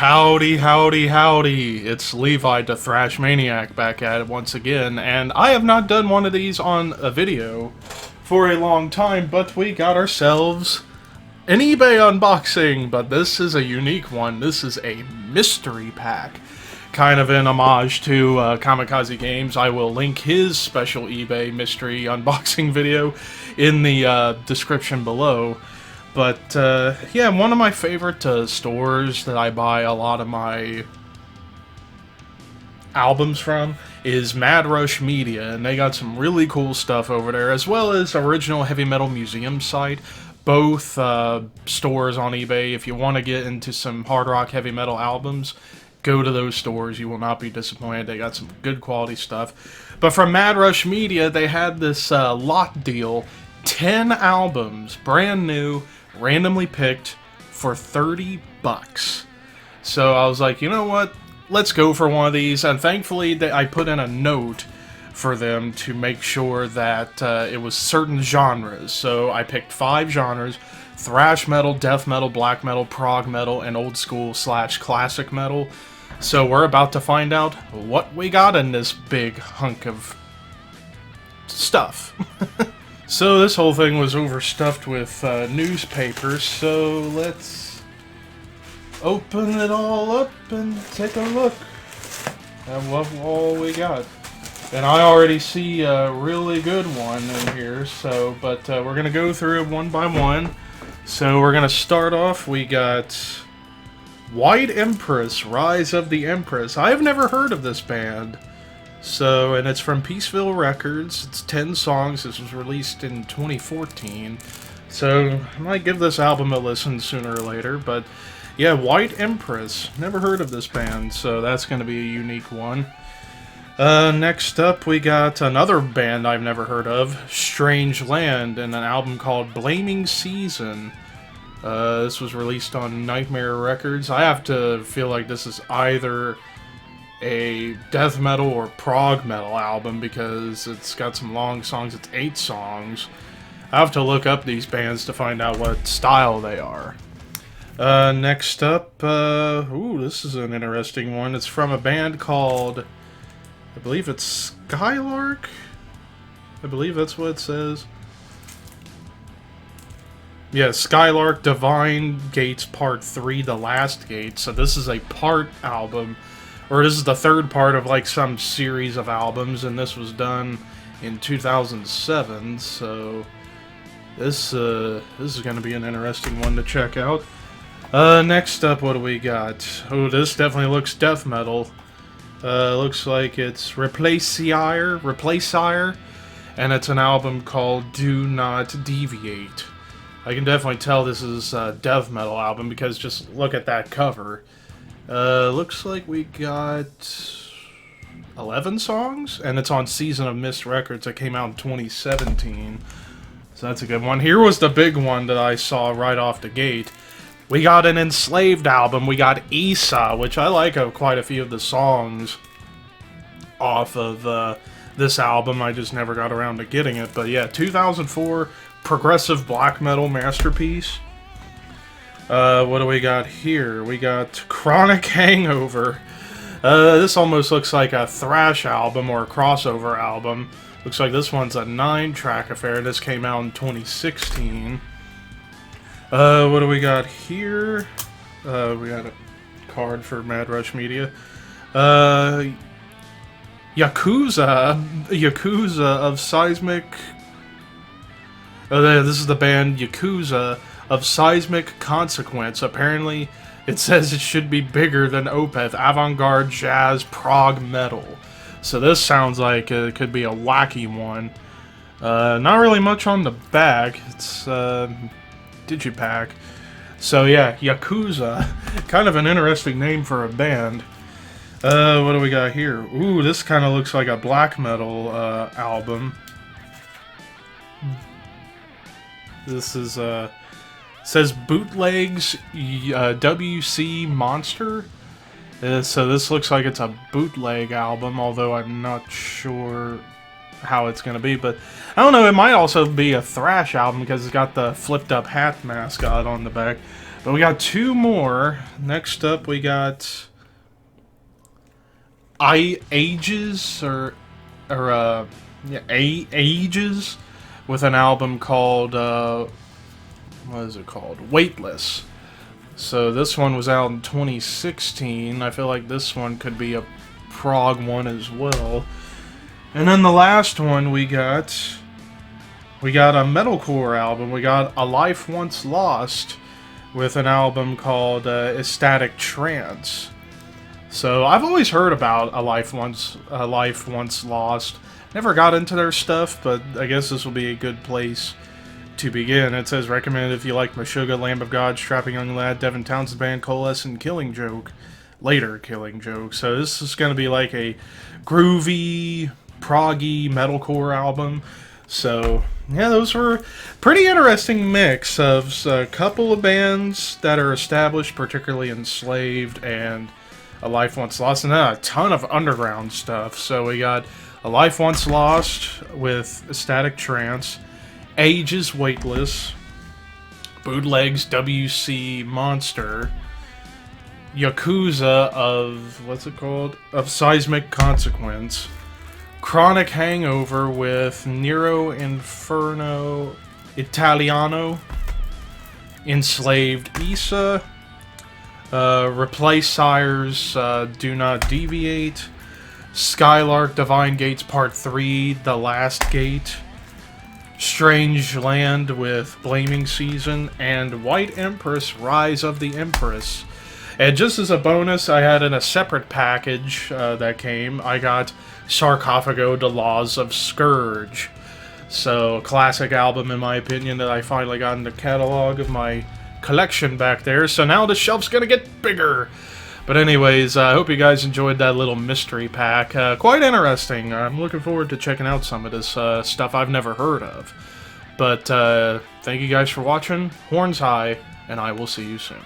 Howdy, howdy, howdy. It's Levi the Thrash Maniac back at it once again, and I have not done one of these on a video for a long time, but we got ourselves an eBay unboxing, but this is a unique one. This is a mystery pack, kind of in homage to Kamikaze Games. I will link his special eBay mystery unboxing video in the description below. But, yeah, one of my favorite stores that I buy a lot of my albums from is Mad Rush Media, and they got some really cool stuff over there, as well as Original Heavy Metal Museum site. Both stores on eBay. If you want to get into some hard rock heavy metal albums, go to those stores. You will not be disappointed. They got some good quality stuff. But from Mad Rush Media, they had this lot deal. 10 albums, brand new, randomly picked for 30 bucks. So I was like, you know what? Let's go for one of these. And thankfully, I put in a note for them to make sure that it was certain genres. So I picked 5 genres: thrash metal, death metal, black metal, prog metal, and old school / classic metal. So we're about to find out what we got in this big hunk of stuff. So this whole thing was overstuffed with newspapers, so let's open it all up and take a look at what all we got. And I already see a really good one in here, so, but we're going to go through it one by one. So we're going to start off, we got White Empress, Rise of the Empress. I have never heard of this band. So, and it's from Peaceville Records. It's 10 songs. This was released in 2014. So, I might give this album a listen sooner or later. But, yeah, White Empress. Never heard of this band, so that's going to be a unique one. Next up, we got another band I've never heard of, Strange Land, and an album called Blaming Season. This was released on Nightmare Records. I have to feel like this is either a death metal or prog metal album because it's got some long songs. It's 8 songs. I have to look up these bands to find out what style they are. Next up, ooh, this is an interesting one. It's from a band called, I believe it's Skylark? I believe that's what it says. Yeah, Skylark, Divine Gates Part 3, The Last Gate. So this is a part album. Or this is the third part of like some series of albums, and this was done in 2007, so this is going to be an interesting one to check out. Next up, what do we got? Oh, this definitely looks death metal. Looks like it's Replaceire, and it's an album called Do Not Deviate. I can definitely tell this is a death metal album because just look at that cover. Looks like we got 11 songs, and it's on Season of Mist Records that came out in 2017. So that's a good one. Here was the big one that I saw right off the gate. We got an Enslaved album. We got Isa, which I like quite a few of the songs off of this album. I just never got around to getting it. But yeah, 2004 progressive black metal masterpiece. What do we got here? We got Chronic Hangover. This almost looks like a thrash album or a crossover album. Looks like this one's a 9-track affair. This came out in 2016. What do we got here? We got a card for Mad Rush Media. Yakuza of Seismic. This is the band Yakuza of Seismic Consequence. Apparently, it says it should be bigger than Opeth, avant-garde jazz prog metal. So this sounds like it could be a wacky one. Not really much on the back. It's digipack. So yeah, Yakuza. Kind of an interesting name for a band. What do we got here? Ooh, this kind of looks like a black metal album. This is says Bootlegs WC Monster. So this looks like it's a bootleg album, although I'm not sure how it's going to be. But I don't know, it might also be a thrash album because it's got the flipped up hat mascot on the back. But we got two more. Next up, we got Ages Ages with an album called what is it called? Weightless. So this one was out in 2016. I feel like this one could be a prog one as well. And then the last one we got a metalcore album. We got A Life Once Lost with an album called Ecstatic Trance. So I've always heard about A Life Once Lost. Never got into their stuff, but I guess this will be a good place to begin. It says recommended if you like Meshuggah, Lamb of God, Strapping Young Lad, Devin Townsend Band, Coalesce, and Killing Joke. Later Killing Joke. So this is going to be like a groovy, proggy metalcore album. So yeah, those were pretty interesting mix of a couple of bands that are established, particularly Enslaved and A Life Once Lost, and then a ton of underground stuff. So we got A Life Once Lost with Ecstatic Trance, Ages Weightless, Bootlegs WC Monster, Yakuza of, what's it called? Of Seismic Consequence, Chronic Hangover with Nero Inferno Italiano, Enslaved Isa, Replace Sires Do Not Deviate, Skylark Divine Gates Part 3 The Last Gate, Strange Land with Blaming Season, and White Empress Rise of the Empress. And just as a bonus, I had in a separate package that came, I got Sarcophago The Laws of Scourge. So, a classic album in my opinion that I finally got in the catalog of my collection back there. So now the shelf's gonna get bigger. But anyways, I hope you guys enjoyed that little mystery pack. Quite interesting. I'm looking forward to checking out some of this stuff I've never heard of. But thank you guys for watching. Horns high, and I will see you soon.